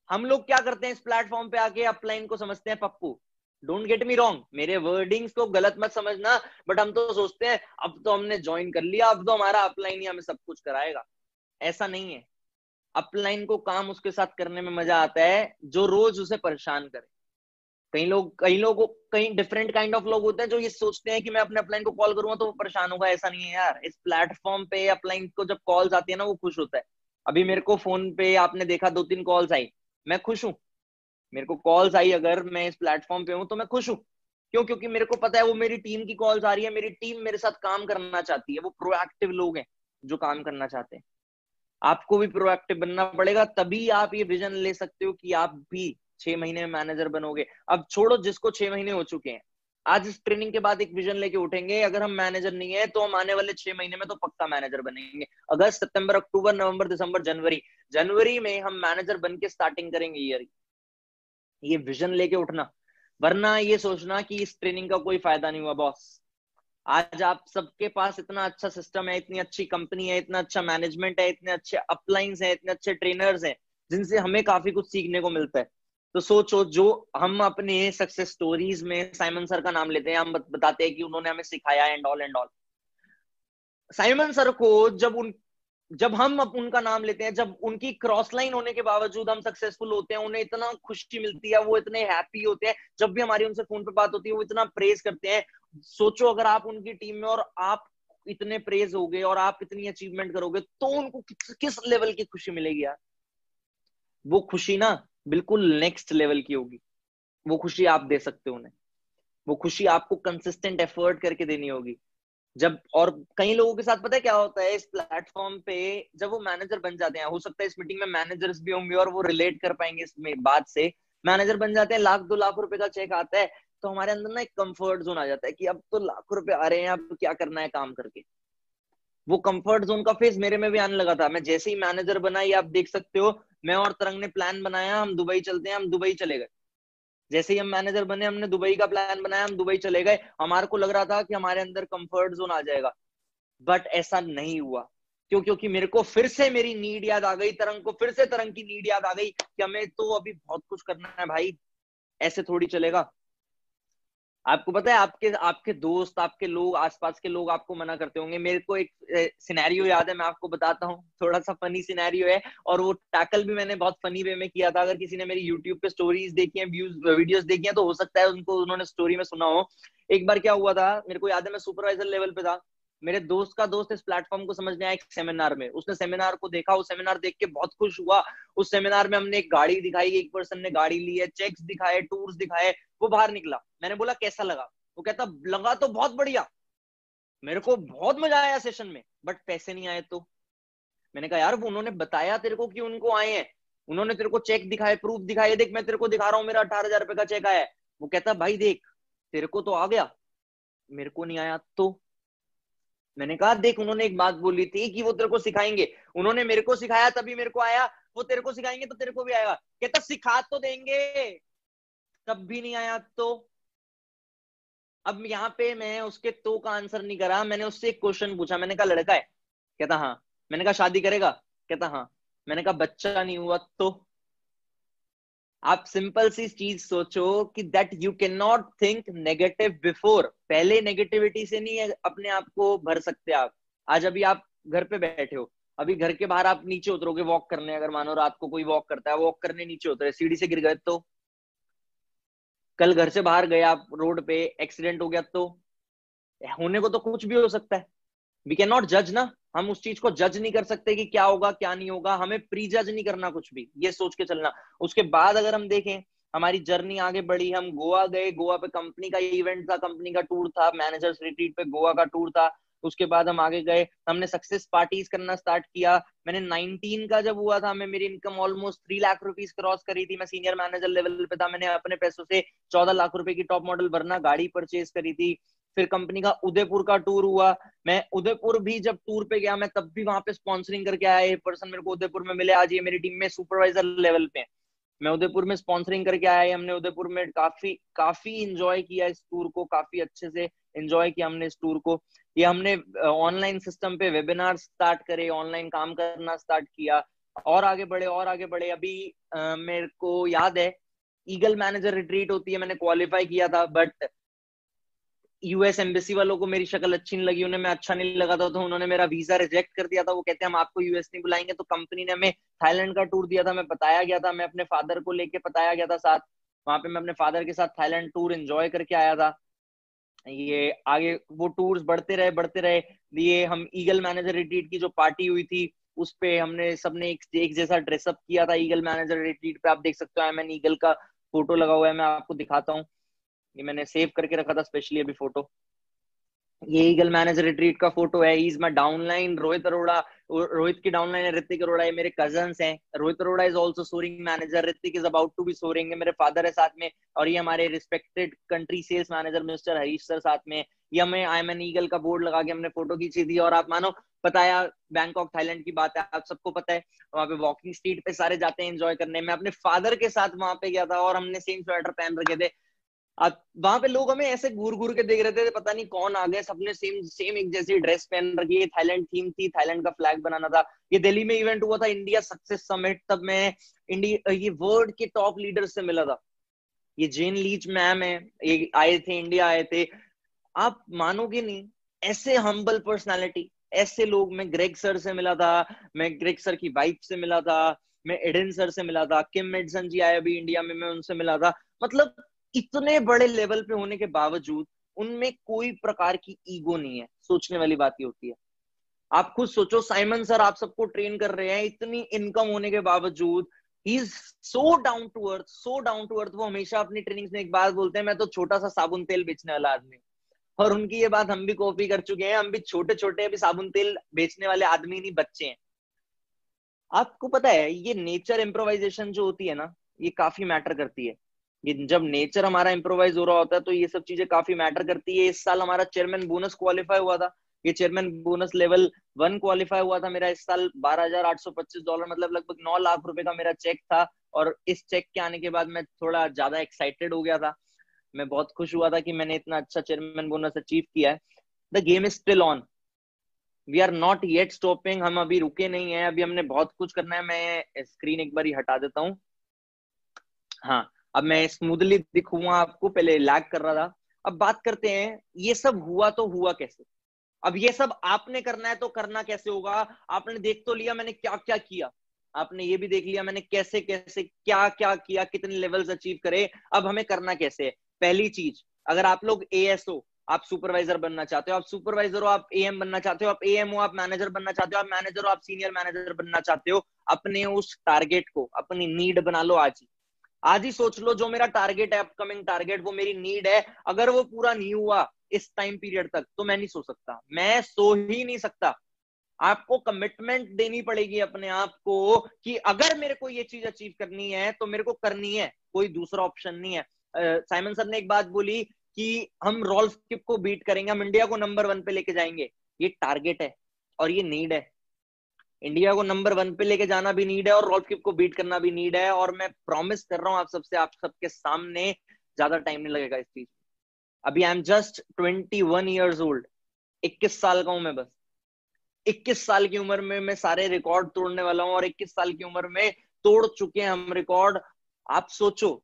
हम लोग क्या करते हैं इस प्लेटफॉर्म पे आके अपलाइन को समझते हैं Pappu. Don't get me wrong, मेरे वर्डिंग्स को गलत मत समझना, बट हम तो सोचते हैं अब तो हमने ज्वाइन कर लिया, अब तो हमारा अपलाइन ही हमें सब कुछ कराएगा। ऐसा नहीं है। अपलाइन को काम उसके साथ करने में मजा आता है जो रोज उसे परेशान करे। कई डिफरेंट काइंड ऑफ लोग होते हैं जो ये सोचते हैं कि मैं अपने अपलाइन को कॉल करूंगा तो वो परेशान होगा। ऐसा नहीं है यार, इस प्लेटफॉर्म पे अपलाइन को जब कॉल्स आती है ना, वो खुश होता है। अभी मेरे को फोन पे आपने देखा 2-3 कॉल्स आई, मैं खुश हूं। मेरे को कॉल्स आई, अगर मैं इस प्लेटफॉर्म पे हूँ तो मैं खुश हूँ। क्यों? क्योंकि मेरे को पता है वो मेरी टीम की कॉल्स आ रही है, मेरी टीम मेरे साथ काम करना चाहती है, वो प्रोएक्टिव लोग हैं जो काम करना चाहते हैं। आपको भी प्रोएक्टिव बनना पड़ेगा, तभी आप ये विजन ले सकते हो कि आप भी 6 महीने में मैनेजर बनोगे। अब छोड़ो जिसको 6 महीने हो चुके हैं, आज इस ट्रेनिंग के बाद एक विजन लेके उठेंगे, अगर हम मैनेजर नहीं है तो हम आने वाले 6 महीने में तो पक्का मैनेजर बनेंगे। अगस्त, सितंबर, अक्टूबर, नवंबर, दिसंबर, जनवरी, जनवरी में हम मैनेजर बन के स्टार्टिंग करेंगे ईयर। ये विजन लेके उठना, वरना ये सोचना कि इस ट्रेनिंग का कोई फायदा नहीं हुआ बॉस। आज आप सबके पास इतना अच्छा सिस्टम है, इतनी अच्छी कंपनी है, इतना अच्छा मैनेजमेंट है, इतने अच्छे अपलाइंस हैं, इतने अच्छे ट्रेनर्स हैं जिनसे हमें काफी कुछ सीखने को मिलता है। तो सोचो, जो हम अपने सक्सेस स्टोरीज में साइमन सर का नाम लेते हैं, हम बताते हैं कि उन्होंने हमें सिखाया and all and all. Simon sir को जब हम उनका नाम लेते हैं, जब उनकी क्रॉस लाइन होने के बावजूद हम सक्सेसफुल होते हैं, उन्हें इतना खुशी मिलती है, वो इतने हैप्पी होते हैं, जब भी हमारी उनसे फोन पे बात होती है वो इतना प्रेज करते हैं। सोचो अगर आप उनकी टीम में और आप इतने प्रेज होगे और आप इतनी अचीवमेंट करोगे तो उनको किस लेवल की खुशी मिलेगी यार। वो खुशी ना बिल्कुल नेक्स्ट लेवल की होगी। वो खुशी आप दे सकते हो उन्हें, वो खुशी आपको कंसिस्टेंट एफर्ट करके देनी होगी। जब और कई लोगों के साथ पता है क्या होता है इस प्लेटफॉर्म पे, जब वो मैनेजर बन जाते हैं, हो सकता है इस मीटिंग में मैनेजर्स भी होंगे और वो रिलेट कर पाएंगे इस बात से, मैनेजर बन जाते हैं, 1-2 लाख रुपए का चेक आता है, तो हमारे अंदर ना एक कंफर्ट जोन आ जाता है कि अब तो लाख रुपए आ रहे हैं, अब क्या करना है काम करके। वो कंफर्ट जोन का फेज मेरे में भी आने लगा था। मैं जैसे ही मैनेजर बना, ये आप देख सकते हो, मैं और तरंग ने प्लान बनाया, हम दुबई चलते हैं, हम दुबई चले गए। जैसे ही हम मैनेजर बने, हमने दुबई का प्लान बनाया, हम दुबई चले गए। हमारे को लग रहा था कि हमारे अंदर कंफर्ट जोन आ जाएगा, बट ऐसा नहीं हुआ। क्यों? क्योंकि मेरे को फिर से मेरी नीड याद आ गई, तरंग को फिर से तरंग की नीड याद आ गई कि हमें तो अभी बहुत कुछ करना है भाई, ऐसे थोड़ी चलेगा। आपको पता है आपके आपके दोस्त, आपके लोग, आसपास के लोग आपको मना करते होंगे। मेरे को एक सिनेरियो याद है, मैं आपको बताता हूँ, थोड़ा सा फनी सिनेरियो है, और वो टैकल भी मैंने बहुत फनी वे में किया था। अगर किसी ने मेरी यूट्यूब पे स्टोरीज देखी है, वीडियोस देखी है, तो हो सकता है उनको उन्होंने स्टोरी में सुना हो। एक बार क्या हुआ था, मेरे को याद है, मैं सुपरवाइजर लेवल पे था। मेरे दोस्त का दोस्त इस प्लेटफॉर्म को समझने आया एक सेमिनार में, उसने सेमिनार को देखा, वो सेमिनार देख के बहुत खुश हुआ। उस सेमिनार में हमने एक गाड़ी दिखाई, एक पर्सन ने गाड़ी ली है, चेक्स दिखाए, टूर्स दिखाए। वो बाहर निकला, मैंने बोला कैसा लगा? वो कहता लगा तो बहुत बढ़िया, मेरे को बहुत मजा आया सेशन में, बट पैसे नहीं आए। तो मैंने कहा यार वो उन्होंने बताया तेरे को कि उनको आए हैं, उन्होंने तेरे को चेक दिखाए, प्रूफ दिखाए, देख मैं तेरे को दिखा रहा हूँ, मेरा 18,000 रुपए का चेक आया है। वो कहता भाई देख, तेरे को तो आ गया, मेरे को नहीं आया। तो मैंने कहा देख, उन्होंने एक बात बोली थी कि वो तेरे को सिखाएंगे, उन्होंने मेरे को सिखाया तभी मेरे को आया, वो तेरे को सिखाएंगे तो तेरे को भी आएगा। कहता सिखा तो देंगे, तब भी नहीं आया। तो अब यहाँ पे मैं उसके तो का आंसर नहीं करा, मैंने उससे एक क्वेश्चन पूछा, मैंने कहा लड़का है? कहता हाँ। मैंने कहा शादी करेगा? कहता हाँ। मैंने कहा बच्चा नहीं हुआ तो? आप सिंपल सी चीज सोचो कि that you can not think negative before. पहले नेगेटिविटी से नहीं अपने आप को भर सकते आप। आज अभी आप घर पे बैठे हो, अभी घर के बाहर आप नीचे उतरोगे वॉक करने, अगर मानो रात को कोई वॉक करता है, वॉक करने नीचे उतरे, सीढ़ी से गिर गए तो? कल घर से बाहर गए आप, रोड पे एक्सीडेंट हो गया तो? होने को तो कुछ भी हो सकता है। वी कैन नॉट जज ना, हम उस चीज को जज नहीं कर सकते कि क्या होगा क्या नहीं होगा, हमें प्री जज नहीं करना कुछ भी, ये सोच के चलना। उसके बाद अगर हम देखें, हमारी जर्नी आगे बढ़ी, हम गोवा गए, गोवा पे कंपनी का इवेंट था, कंपनी का टूर था, मैनेजर्स रिट्रीट पे गोवा का टूर था। उसके बाद हम आगे गए, हमने सक्सेस पार्टीज करना स्टार्ट किया। मैंने 19 का जब हुआ था, मैं मेरी income almost 3 lakh rupees cross करी थी, मैं सीनियर मैनेजर लेवल पे था, मैंने अपने पैसों से 14 लाख रुपए की टॉप मॉडल वरना गाड़ी परचेज करी थी। फिर कंपनी का उदयपुर का टूर हुआ, मैं उदयपुर भी जब टूर पे गया, मैं तब भी वहां पे स्पॉन्सरिंग करके आया। एक पर्सन मेरे को उदयपुर में मिले, आज ये मेरी टीम में सुपरवाइजर लेवल पे है। मैं उदयपुर में स्पॉन्सरिंग करके आया, हमने उदयपुर में काफी काफी इंजॉय किया इस टूर को, काफी अच्छे से इंजॉय किया हमने इस टूर को। ये हमने ऑनलाइन सिस्टम पे वेबिनार स्टार्ट करे, ऑनलाइन काम करना स्टार्ट किया, और आगे बढ़े और आगे बढ़े। अभी मेरे को याद है ईगल मैनेजर रिट्रीट होती है, मैंने क्वालिफाई किया था, बट यूएस एम्बेसी वालों को मेरी शक्ल अच्छी नहीं लगी, उन्हें मैं अच्छा नहीं लगा था, तो उन्होंने मेरा वीजा रिजेक्ट कर दिया था। वो कहते हैं हम आपको यूएस नहीं बुलाएंगे। तो कंपनी ने हमें थाईलैंड का टूर दिया था, मैं बताया गया था, मैं अपने फादर को लेके बताया गया था साथ, वहां पे मैं अपने फादर के साथ थाईलैंड टूर एंजॉय करके आया था। ये आगे वो टूर्स बढ़ते रहे बढ़ते रहे। ये हम ईगल मैनेजर रिट्रीट की जो पार्टी हुई थी, उस पे हमने सबने एक जैसा ड्रेसअप किया था ईगल मैनेजर रिट्रीट पे। आप देख सकते हो आई एम एन ईगल का फोटो लगा हुआ है, मैं आपको दिखाता हूँ। ये मैंने सेव करके रखा था स्पेशली अभी फोटो। ये ईगल मैनेजर रिट्रीट का फोटो है। Is my downline Rohit Arora. Rohit की डाउनलाइन है ऋतिक अरोड़ा, ये मेरे कजन्स हैं। Rohit Arora is also soaring manager, Hrithik is about to be soaring, मेरे फादर है साथ में। और ये हमारे respected country sales manager mister Harish sir साथ में। ये हमें आई एम एन ईगल का बोर्ड लगा के हमने फोटो खींची थी। और आप मानो, बताया बैंकॉक थाईलैंड की बात है, आप सबको पता है वहां पे वॉकिंग स्ट्रीट पे सारे जाते हैं एंजॉय करने। मैं अपने फादर के साथ वहां पे गया था और हमने सेम स्वेटर पहन रखे थे। वहां पे लोग हमें ऐसे घूर घूर के देख रहे थे, पता नहीं कौन आ गए, सबने सेम सेम एक जैसी ड्रेस पहन रखी है। थाईलैंड थीम थी, थाईलैंड का फ्लैग बनाना था। ये दिल्ली में इवेंट हुआ था, इंडिया सक्सेस समिट, तब मैं इंडिया ये वर्ल्ड के टॉप लीडर्स से मिला था। ये जेन लीच मैम है, ये आए थे, इंडिया आए थे। आप मानोगे नहीं, ऐसे हम्बल पर्सनालिटी, ऐसे लोग। मैं ग्रेग सर से मिला था, मैं ग्रेग सर की वाइफ से मिला था, मैं एडन सर से मिला था, किम मेडसन जी आए अभी इंडिया में, मैं उनसे मिला था। मतलब इतने बड़े लेवल पे होने के बावजूद उनमें कोई प्रकार की ईगो नहीं है। सोचने वाली बात ही होती है। आप खुद सोचो, साइमन सर आप सबको ट्रेन कर रहे हैं, इतनी इनकम होने के बावजूद he is so down to earth, so down to earth. वो हमेशा अपनी ट्रेनिंग्स में एक बात बोलते हैं, मैं तो छोटा सा साबुन तेल बेचने वाला आदमी। और उनकी ये बात हम भी कॉपी कर चुके हैं। हम भी छोटे छोटे अभी साबुन तेल बेचने वाले आदमी नहीं, बच्चे हैं। आपको पता है ये नेचर इम्प्रोवाइजेशन जो होती है ना, ये काफी मैटर करती है। ये जब नेचर हमारा इम्प्रोवाइज हो रहा होता है तो ये सब चीजें काफी मैटर करती है। इस साल हमारा चेयरमैन बोनस क्वालिफाई हुआ था। ये चेयरमैन बोनस लेवल 1 क्वालिफाई हुआ था मेरा इस साल। $12,825, मतलब लगभग 9 लाख रुपए का मेरा चेक था। और इस चेक के आने के बाद मैं थोड़ा ज्यादा एक्साइटेड हो गया था। मैं बहुत खुश हुआ था कि मैंने इतना अच्छा चेयरमैन बोनस अचीव किया है। The game is still on, we are not yet stopping. हम अभी रुके नहीं है, अभी हमने बहुत कुछ करना है। मैं स्क्रीन एक बार ही हटा देता हूँ। हाँ, अब मैं स्मूथली दिखूंगा आपको, पहले लैग कर रहा था। अब बात करते हैं ये सब हुआ तो हुआ कैसे। अब ये सब आपने करना है तो करना कैसे होगा। आपने देख तो लिया मैंने क्या क्या किया, आपने ये भी देख लिया मैंने कैसे कैसे क्या क्या किया, कितने लेवल्स अचीव करे। अब हमें करना कैसे है। पहली चीज, अगर आप लोग एएसओ, आप सुपरवाइजर बनना चाहते हो, आप सुपरवाइजर हो, आप एएम बनना चाहते हो, आप एएम हो, आप मैनेजर बनना चाहते हो, आप मैनेजर हो, आप सीनियर मैनेजर बनना चाहते हो, अपने उस टारगेट को अपनी नीड बना लो। आज ही, आज ही सोच लो, जो मेरा टारगेट है, अपकमिंग टारगेट, वो मेरी नीड है। अगर वो पूरा नहीं हुआ इस टाइम पीरियड तक तो मैं नहीं सो सकता, मैं सो ही नहीं सकता। आपको कमिटमेंट देनी पड़ेगी अपने आप को कि अगर मेरे को ये चीज अचीव करनी है तो मेरे को करनी है, कोई दूसरा ऑप्शन नहीं है। साइमन सर ने एक बात बोली कि हम रॉल्फ किप को बीट करेंगे, हम इंडिया को नंबर 1 पे लेके जाएंगे। ये टारगेट है और ये नीड है। इंडिया को नंबर 1 पे लेके जाना भी नीड है और रॉल्फ किप को बीट करना भी नीड है। और मैं प्रॉमिस कर रहा हूं आप सबसे, आप सबके सामने, ज्यादा टाइम नहीं लगेगा इस चीज। अभी I am just 21 years old, 21 साल का हूं मैं बस। 21 साल की उम्र में मैं सारे रिकॉर्ड तोड़ने वाला हूं और 21 साल की उम्र में तोड़ चुके हैं हम रिकॉर्ड। आप सोचो,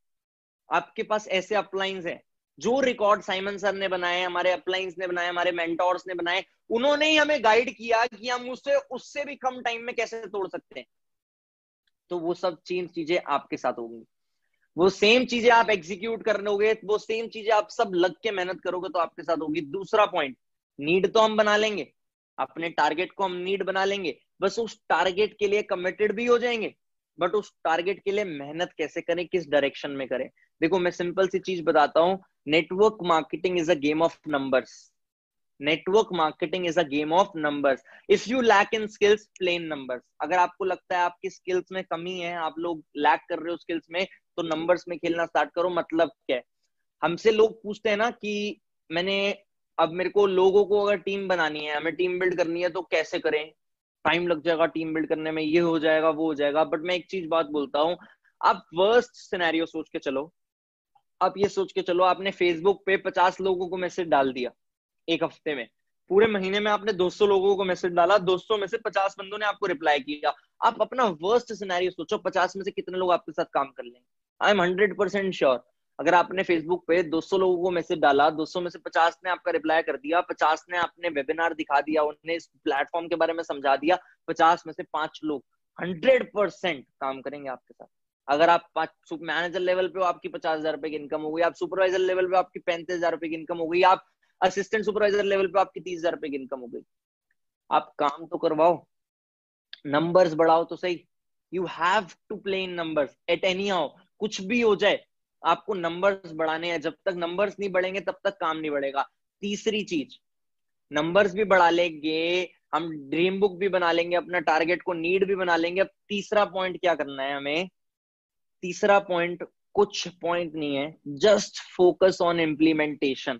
आपके पास ऐसे अपलाइंस हैं, जो रिकॉर्ड साइमन सर ने बनाए, हमारे अपलाइंस ने बनाए, हमारे मेंटोर्स ने बनाए, उन्होंने ही हमें गाइड किया कि हम उससे उससे भी कम टाइम में कैसे तोड़ सकते हैं। तो वो सब चीजें आपके साथ होंगी, वो सेम चीजें आप एग्जीक्यूट कर लोगे, वो सेम चीजें आप सब लग के मेहनत करोगे तो आपके साथ होगी। दूसरा पॉइंट, नीड तो हम बना लेंगे, अपने टारगेट को हम नीड बना लेंगे, बस उस टारगेट के लिए कमिटेड भी हो जाएंगे। बट उस टारगेट के लिए मेहनत कैसे करें, किस डायरेक्शन में करें। देखो मैं सिंपल सी चीज बताता हूँ, network marketing is a game of numbers. Network marketing is a game of numbers. If you lack in skills, plain numbers. अगर आपको लगता है आपकी स्किल्स में कमी है, आप लोग लैक कर रहे हो स्किल्स में, तो नंबर्स में खेलना स्टार्ट करो। मतलब क्या है, हमसे लोग पूछते हैं ना कि मैंने, अब मेरे को लोगों को अगर टीम बनानी है, हमें टीम बिल्ड करनी है तो कैसे करें, टाइम लग जाएगा टीम बिल्ड करने में, ये हो जाएगा वो हो जाएगा। बट मैं एक चीज बात बोलता हूँ, आप वर्स्ट सिनेरियो सोच के चलो। आप ये सोच के चलो, आपने फेसबुक पे 50 लोगों को मैसेज डाल दिया एक हफ्ते में, पूरे महीने में आपने 200 लोगों को मैसेज डाला, 200 में से 50 बंदों ने आपको रिप्लाई किया। आप अपना वर्स्ट सिनेरियो सोचो, 50 में से कितने लोग आपके साथ काम कर लेंगे। आई एम 100% श्योर, अगर आपने फेसबुक पे 200 लोगों को मैसेज डाला, 200 में से 50 ने आपका रिप्लाई कर दिया, 50 ने आपने वेबिनार दिखा दिया, उन्हें इस प्लेटफॉर्म के बारे में समझा दिया, 50 में से 5 लोग 100% काम करेंगे आपके साथ। अगर आप मैनेजर लेवल पे हो, आपकी 50,000 रुपए की इनकम हो गई, आप सुपरवाइजर लेवल पे आपकी 35,000 रुपए की इनकम हो गई, आप असिस्टेंट सुपरवाइजर लेवल पे आपकी 30,000 रुपए की इनकम हो गई। आप काम तो करवाओ, नंबर्स बढ़ाओ तो सही। You have to play in numbers at anyhow, कुछ भी हो जाए। आपको नंबर्स बढ़ाने हैं, जब तक नंबर्स नहीं बढ़ेंगे तब तक काम नहीं बढ़ेगा। तीसरी चीज, नंबर्स भी बढ़ा लेंगे, हम ड्रीम बुक भी बना लेंगे, अपना टारगेट को नीड भी बना लेंगे। अब तीसरा पॉइंट क्या करना है हमें? तीसरा पॉइंट कुछ पॉइंट नहीं है, जस्ट फोकस ऑन इम्प्लीमेंटेशन।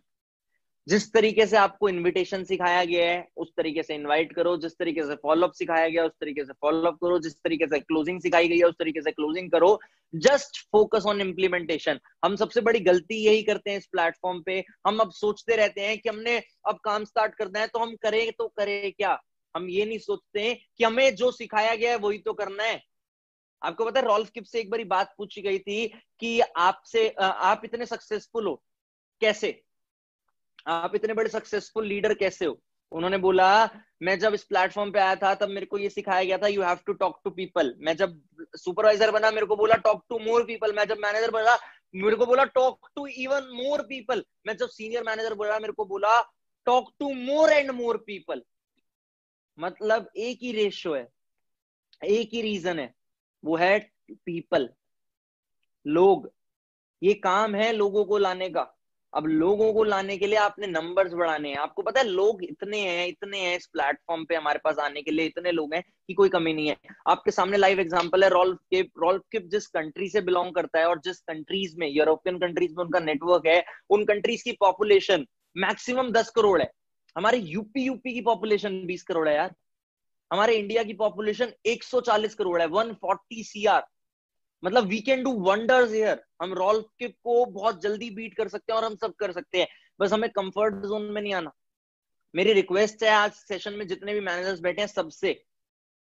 जिस तरीके से आपको इनविटेशन सिखाया गया है उस तरीके से इनवाइट करो, जिस तरीके से फॉलोअप सिखाया गया उस तरीके से फॉलोअप करो, जिस तरीके से क्लोजिंग सिखाई गई है उस तरीके से क्लोजिंग करो। Just focus on implementation. हम सबसे बड़ी गलती यही करते हैं इस प्लेटफॉर्म पे, हम अब सोचते रहते हैं कि हमने अब काम स्टार्ट करना है तो हम करें तो करें क्या। हम ये नहीं सोचते कि हमें जो सिखाया गया है वही तो करना है। आपको पता है रॉल्फ किप से एक बारी बात पूछी गई थी कि आपसे आप इतने सक्सेसफुल हो कैसे, आप इतने बड़े सक्सेसफुल लीडर कैसे हो? उन्होंने बोला मैं जब इस प्लेटफॉर्म पे आया था तब मेरे को ये सिखाया गया था, you have to talk to people. मैं जब सुपरवाइजर बना मेरे को बोला टॉक टू मोर पीपल। मैं जब मैनेजर बना मेरे को बोला talk to even more people. मैं जब सीनियर मैनेजर बना मेरे को बोला talk to more and more people. मतलब एक ही रेशियो है, एक ही रीजन है, वो है पीपल, लोग। ये काम है लोगों को लाने का। अब लोगों को लाने के लिए आपने नंबर्स बढ़ाने हैं। आपको पता है लोग इतने हैं इस प्लेटफॉर्म पे हमारे पास आने के लिए, इतने लोग हैं कि कोई कमी नहीं है। आपके सामने लाइव एग्जांपल है रॉल्फ किप। रॉल्फ किप जिस कंट्री से बिलोंग करता है और जिस कंट्रीज में, यूरोपियन कंट्रीज में उनका नेटवर्क है, उन कंट्रीज की पॉपुलेशन मैक्सिमम 10 करोड़ है। हमारे यूपी की पॉपुलेशन 20 करोड़ है यार। हमारे इंडिया की पॉपुलेशन 140 करोड़ है, 140 CR। मतलब we can do wonders here. हम रॉल्फ किप को बहुत जल्दी बीट कर सकते हैं और हम सब कर सकते हैं, बस हमें कंफर्ट जोन में नहीं आना। मेरी रिक्वेस्ट है आज सेशन में जितने भी मैनेजर्स बैठे हैं सबसे,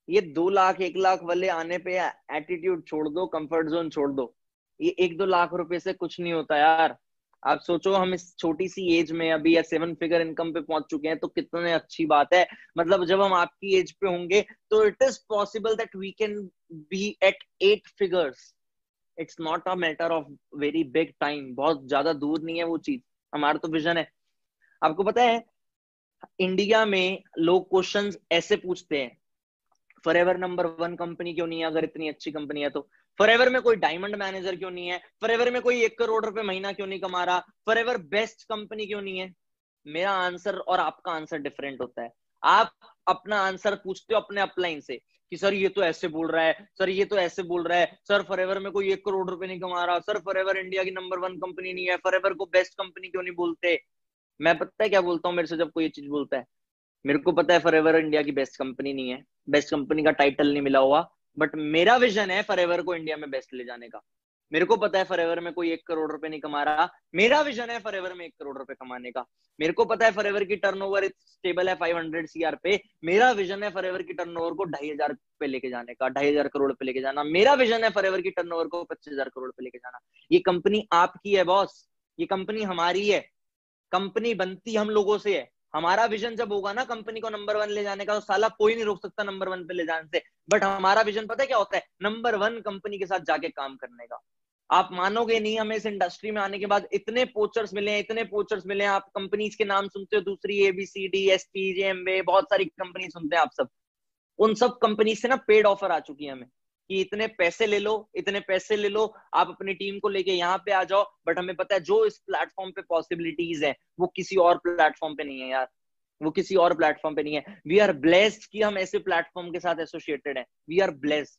ये 2 लाख 1 लाख वाले आने पे एटीट्यूड छोड़ दो, कंफर्ट जोन छोड़ दो। ये 1-2 लाख रुपए से कुछ नहीं होता यार। आप सोचो हम इस छोटी सी एज में अभी या 7 फिगर इनकम पे पहुंच चुके हैं तो कितने अच्छी बात है। मतलब जब हम आपकी एज पे होंगे तो it is possible that we can be at 8 figures. It's not a matter of very big time, बहुत ज्यादा दूर नहीं है वो चीज। हमारा तो विजन है। आपको पता है इंडिया में लोग क्वेश्चंस ऐसे पूछते हैं, फॉरएवर नंबर 1 कंपनी क्यों नहीं है अगर इतनी अच्छी कंपनी है तो? फॉरएवर में कोई डायमंड मैनेजर क्यों नहीं है? फॉरएवर में कोई 1 करोड़ रुपए महीना क्यों नहीं कमा रहा? फॉरएवर बेस्ट कंपनी क्यों नहीं है? मेरा आंसर और आपका आंसर डिफरेंट होता है। आप अपना आंसर पूछते हो अपने अपलाइन से कि सर ये तो ऐसे बोल रहा है, सर ये तो ऐसे बोल रहा है, सर फॉरएवर में कोई 1 करोड़ रुपए नहीं कमा रहा, सर फॉरएवर इंडिया की नंबर 1 कंपनी नहीं है, फॉरएवर को बेस्ट कंपनी क्यों नहीं बोलते? मैं पता है क्या बोलता हूँ मेरे से जब कोई ये चीज बोलता है? मेरे को पता है फॉरएवर इंडिया की बेस्ट कंपनी नहीं है, बेस्ट कंपनी का टाइटल नहीं मिला हुआ, बट मेरा विजन है फॉरएवर को इंडिया में बेस्ट ले जाने का। मेरे को पता है फॉरएवर में कोई 1 करोड़ रुपए नहीं कमा रहा, मेरा विजन है फॉरएवर में 1 करोड़ रुपए कमाने का। मेरे को पता है फॉरएवर की टर्नओवर स्टेबल है 500 CR पे, मेरा विजन है फॉरएवर की टर्नओवर को 2,500 पे लेके जाने का, 2,500 करोड़ पे लेके जाना। मेरा विजन है फॉरएवर की टर्नओवर को 25,000 करोड़ पे लेके जाना। ये कंपनी आपकी है बॉस, ये कंपनी हमारी है। कंपनी बनती हम लोगों से है। हमारा विजन जब होगा ना कंपनी को नंबर 1 ले जाने का तो साला कोई नहीं रोक सकता नंबर 1 पे ले जाने से। बट हमारा विजन पता है क्या होता है? नंबर 1 कंपनी के साथ जाके काम करने का। आप मानोगे नहीं, हमें इस इंडस्ट्री में आने के बाद इतने पोचर्स मिले हैं, इतने पोचर्स मिले हैं। आप कंपनीज के नाम सुनते हो, दूसरी ABCD ST JMB, बहुत सारी कंपनी सुनते हैं आप सब। उन सब कंपनी से ना पेड ऑफर आ चुकी है हमें कि इतने पैसे ले लो, इतने पैसे ले लो, आप अपनी टीम को लेके यहाँ पे आ जाओ। बट हमें पता है जो इस प्लेटफॉर्म पे पॉसिबिलिटीज है वो किसी और प्लेटफॉर्म पे नहीं है यार, वो किसी और प्लेटफॉर्म पे नहीं है। वी आर ब्लेस्ड कि हम ऐसे प्लेटफॉर्म के साथ एसोसिएटेड हैं। We are blessed.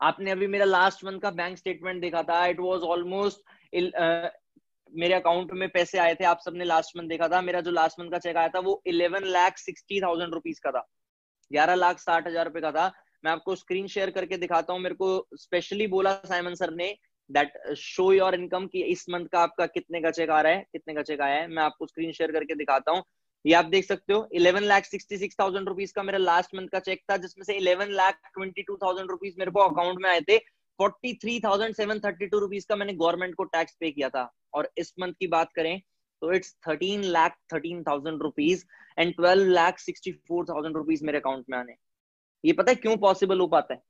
आपने अभी मेरा लास्ट मंथ का बैंक स्टेटमेंट देखा था, इट वाज ऑलमोस्ट मेरे अकाउंट में पैसे आए थे, आप सबने लास्ट मंथ देखा था। मेरा जो लास्ट मंथ का चेक आया था वो 11,60,000 रुपीज का था, 11,60,000 रुपए का था। मैं आपको स्क्रीन शेयर करके दिखाता हूँ। मेरे को स्पेशली बोला साइमन सर ने दैट शो योर इनकम कि इस मंथ का आपका कितने का चेक आ रहा है, कितने का चेक आया है। मैं आपको स्क्रीन शेयर करके दिखाता हूँ। ये आप देख सकते हो 11,66,000 रुपीज का मेरा लास्ट मंथ का चेक था, जिसमें से 11,22,000 रुपीज मेरे को अकाउंट में आए थे। 43,732 रुपीज का मैंने गवर्नमेंट को टैक्स पे किया था। और इस मंथ की बात करें तो इट्स 13,13,000 रुपीज एंड 12,64,000 रुपीज मेरे अकाउंट में आने। ये पता है क्यों पॉसिबल हो पाता है?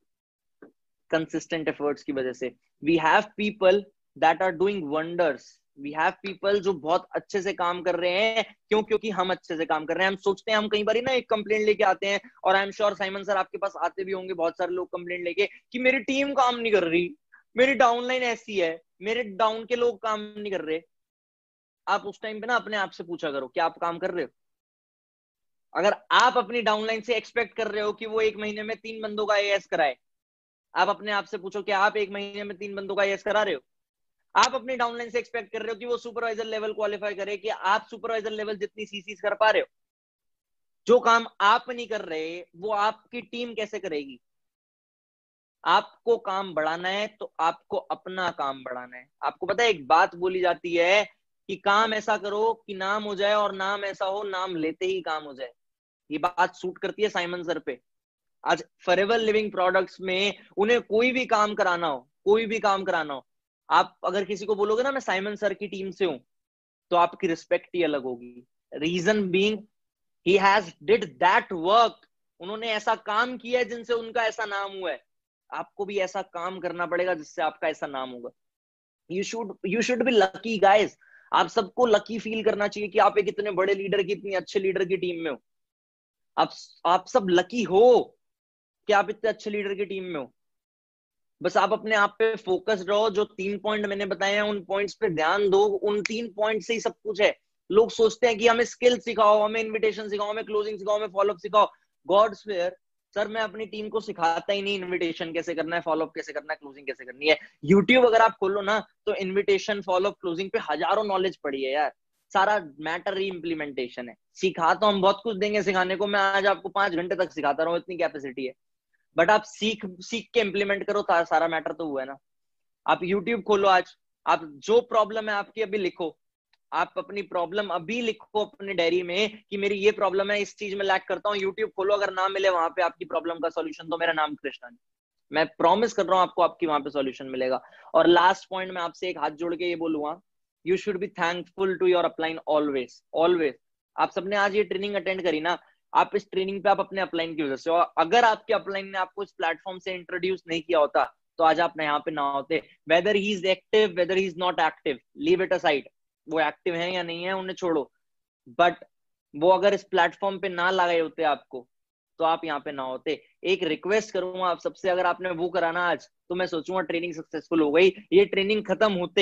कंसिस्टेंट एफर्ट्स की वजह से। We have people that are doing wonders. We have people जो बहुत अच्छे से काम कर रहे हैं। क्यों? क्योंकि हम अच्छे से काम कर रहे हैं। हम सोचते हैं, हम कई बार ना एक कंप्लेंट लेके आते हैं, और I am sure Simon sir आपके पास आते भी होंगे बहुत सारे लोग कंप्लेंट लेके कि मेरी टीम काम नहीं कर रही, मेरी डाउनलाइन ऐसी है, मेरे डाउन के लोग काम नहीं कर रहे। आप उस टाइम पे ना अपने आप से पूछा करो, क्या आप काम कर रहे हो? अगर आप अपनी डाउनलाइन से एक्सपेक्ट कर रहे हो कि वो 1 महीने में 3 बंदों का आईएएस कराए, आप अपने आप से पूछो, क्या आप 1 महीने में 3 बंदों का आईएएस करा रहे हो? आप अपनी डाउनलाइन से एक्सपेक्ट कर रहे हो कि वो सुपरवाइजर लेवल क्वालिफाई करे, कि आप सुपरवाइजर लेवल जितनी सीसीज कर पा रहे हो? जो काम आप नहीं कर रहे वो आपकी टीम कैसे करेगी? आपको काम बढ़ाना है तो आपको अपना काम बढ़ाना है। आपको पता है, एक बात बोली जाती है कि काम ऐसा करो कि नाम हो जाए, और नाम ऐसा हो नाम लेते ही काम हो जाए। ये बात सूट करती है साइमन सर पे। आज फॉरएवर लिविंग प्रोडक्ट्स में उन्हें कोई भी काम कराना हो, कोई भी काम कराना हो, आप अगर किसी को बोलोगे ना मैं साइमन सर की टीम से हूं, तो आपकी रिस्पेक्ट ही अलग होगी। Reason being he has did that work. उन्होंने ऐसा काम किया है जिनसे उनका ऐसा नाम हुआ है। आपको भी ऐसा काम करना पड़ेगा जिससे आपका ऐसा नाम होगा। You should be lucky guys. आप सबको लकी फील करना चाहिए कि आप एक इतने बड़े लीडर की, इतनी अच्छे लीडर की टीम में हो। आप सब लकी हो कि आप इतने अच्छे लीडर की टीम में हो। बस आप अपने आप पे फोकस रहो। जो 3 पॉइंट मैंने बताए हैं उन पॉइंट्स पे ध्यान दो। उन 3 पॉइंट से ही सब कुछ है। लोग सोचते हैं कि हमें स्किल सिखाओ, हमें इनविटेशन सिखाओ, हमें क्लोजिंग सिखाओ, हमें फॉलोअप सिखाओ। गॉड्स फेयर सर, मैं अपनी टीम को सिखाता ही नहीं इनविटेशन कैसे करना है, फॉलोअप कैसे करना है, क्लोजिंग कैसे करनी है। यूट्यूब अगर आप खोलो ना तो इनविटेशन, फॉलोअप, क्लोजिंग पे हजारों नॉलेज पड़ी है यार। सारा मैटर ही इंप्लीमेंटेशन है। सिखा तो हम बहुत कुछ देंगे सिखाने को। मैं आज आपको 5 घंटे तक सिखाता रहा हूँ, इतनी कैपेसिटी है। बट आप सीख सीख के इंप्लीमेंट करो, सारा मैटर तो हुआ है ना। आप यूट्यूब खोलो आज, आप जो प्रॉब्लम है आपकी अभी लिखो। आप अपनी प्रॉब्लम अभी लिखो अपने डायरी में कि मेरी ये प्रॉब्लम है, इस चीज में लैक करता हूँ। यूट्यूब खोलो, अगर ना मिले वहां पे आपकी प्रॉब्लम का सॉल्यूशन, तो मेरा नाम कृष्णा है। मैं प्रॉमिस कर रहा हूँ आपको, आपकी वहां पे सॉल्यूशन मिलेगा। और लास्ट पॉइंट मैं आपसे एक हाथ जोड़ के ये बोलूंगा, you should be thankful to your upline always always. आप सबने आज ये ट्रेनिंग अटेंड करी ना, आप इस ट्रेनिंग पे आप अपने अपलाइन की वजह से, और अगर आपके अपलाइन ने आपको इस प्लेटफॉर्म से इंट्रोड्यूस नहीं किया होता तो आज आप यहाँ पे ना होते। Weather he is active, weather he is not active, leave it aside. वो एक्टिव है या नहीं है उन्हें छोड़ो, बट वो अगर इस प्लेटफॉर्म पे ना लगाए होते आपको तो आप यहाँ पे ना होते। एक रिक्वेस्ट करूंगा आप सबसे, अगर आपने वो कराना आज तो मैं सोचूंगा ट्रेनिंग सक्सेसफुल हो गई। ये ट्रेनिंग खत्म होते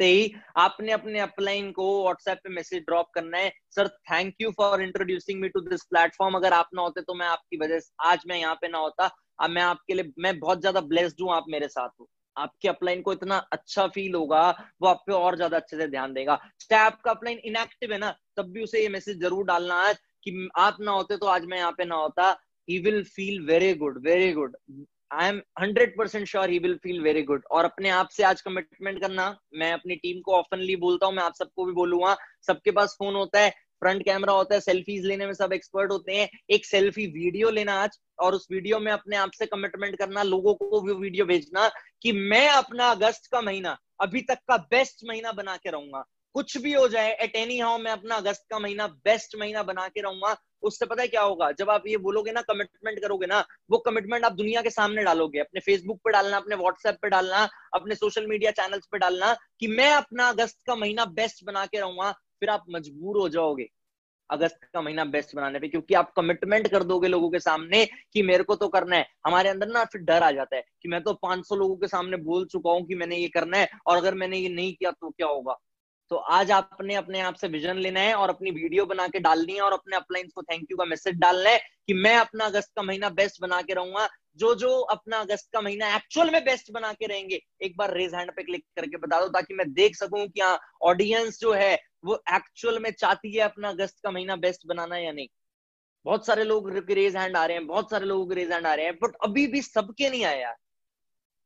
ही आपने अपने अपलाइन को व्हाट्सएप पे मैसेज ड्रॉप करना है, sir thank you for introducing me to this platform. अगर आप ना होते तो मैं आपकी वजह से आज मैं यहाँ पे ना होता। अब मैं आपके लिए, मैं बहुत ज्यादा ब्लेस्ड हूँ, आप मेरे साथ हो। आपके अपलाइन को इतना अच्छा फील होगा, वो आप पे और ज्यादा अच्छे से ध्यान देगा। चाहे आपका अपलाइन इनएक्टिव है ना, तब भी उसे ये मैसेज जरूर डालना आज कि आप ना होते तो आज मैं यहाँ पे ना होता। He will feel very good, very good. I am 100% sure he will feel very good. और अपने आप से आज कमिटमेंट करना। मैं अपनी टीम को ऑफनली बोलता हूँ, मैं आप सबको भी बोलूंगा, सबके पास फोन होता है, फ्रंट कैमरा होता है, सेल्फीज लेने में सब एक्सपर्ट होते हैं। एक सेल्फी वीडियो लेना आज, और उस वीडियो में अपने आप से कमिटमेंट करना, लोगों को वो वीडियो भेजना कि मैं अपना अगस्त का महीना अभी तक का बेस्ट महीना बना के रहूंगा। कुछ भी हो जाए, एट एनी हाउ मैं अपना अगस्त का महीना बेस्ट महीना बना के रहूंगा। उससे पता है क्या होगा, जब आप ये बोलोगे ना, कमिटमेंट करोगे ना, वो कमिटमेंट आप दुनिया के सामने डालोगे। अपने फेसबुक पे डालना, अपने व्हाट्सएप पे डालना, अपने सोशल मीडिया चैनल्स पे डालना कि मैं अपना अगस्त का महीना बेस्ट बना के रहूंगा। फिर आप मजबूर हो जाओगे अगस्त का महीना बेस्ट बनाने पे, क्योंकि आप कमिटमेंट कर दोगे लोगों के सामने कि मेरे को तो करना है। हमारे अंदर ना फिर डर आ जाता है कि मैं तो 500 लोगों के सामने बोल चुका हूं कि मैंने ये करना है, और अगर मैंने ये नहीं किया तो क्या होगा। तो आज आपने अपने आप से विजन लेना है और अपनी वीडियो बना के डालनी है, और अपने अपलाइंस को थैंक यू का मैसेज डालना है कि मैं अपना अगस्त का महीना बेस्ट बना के रहूंगा। जो जो अपना अगस्त का महीना एक्चुअल में बेस्ट बना के रहेंगे, एक बार रेज हैंड पे क्लिक करके बता दो, ताकि मैं देख सकूं कि हाँ ऑडियंस जो है वो एक्चुअल में चाहती है अपना अगस्त का महीना बेस्ट बनाना या नहीं। बहुत सारे लोग रेज हैंड आ रहे हैं, बहुत सारे लोग रेज हैंड आ रहे हैं, बट अभी भी सबके नहीं आए यार।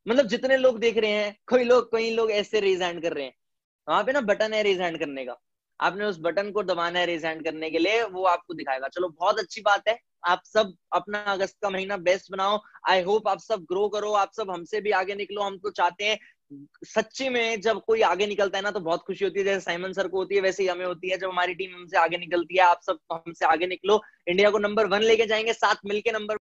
मतलब जितने लोग देख रहे हैं, कई लोग ऐसे रेज हैंड कर रहे हैं। वहां पे ना बटन है रेज हैंड करने का, आपने उस बटन को दबाना है रेज हैंड करने के लिए, वो आपको दिखाएगा। चलो बहुत अच्छी बात है, आप सब अपना अगस्त का महीना बेस्ट बनाओ। आई होप आप सब ग्रो करो, आप सब हमसे भी आगे निकलो। हम तो चाहते हैं सच्ची में, जब कोई आगे निकलता है ना तो बहुत खुशी होती है। जैसे साइमन सर को होती है, वैसे ही हमें होती है जब हमारी टीम हमसे आगे निकलती है। आप सब हमसे आगे निकलो, इंडिया को नंबर 1 लेके जाएंगे, साथ मिलके नंबर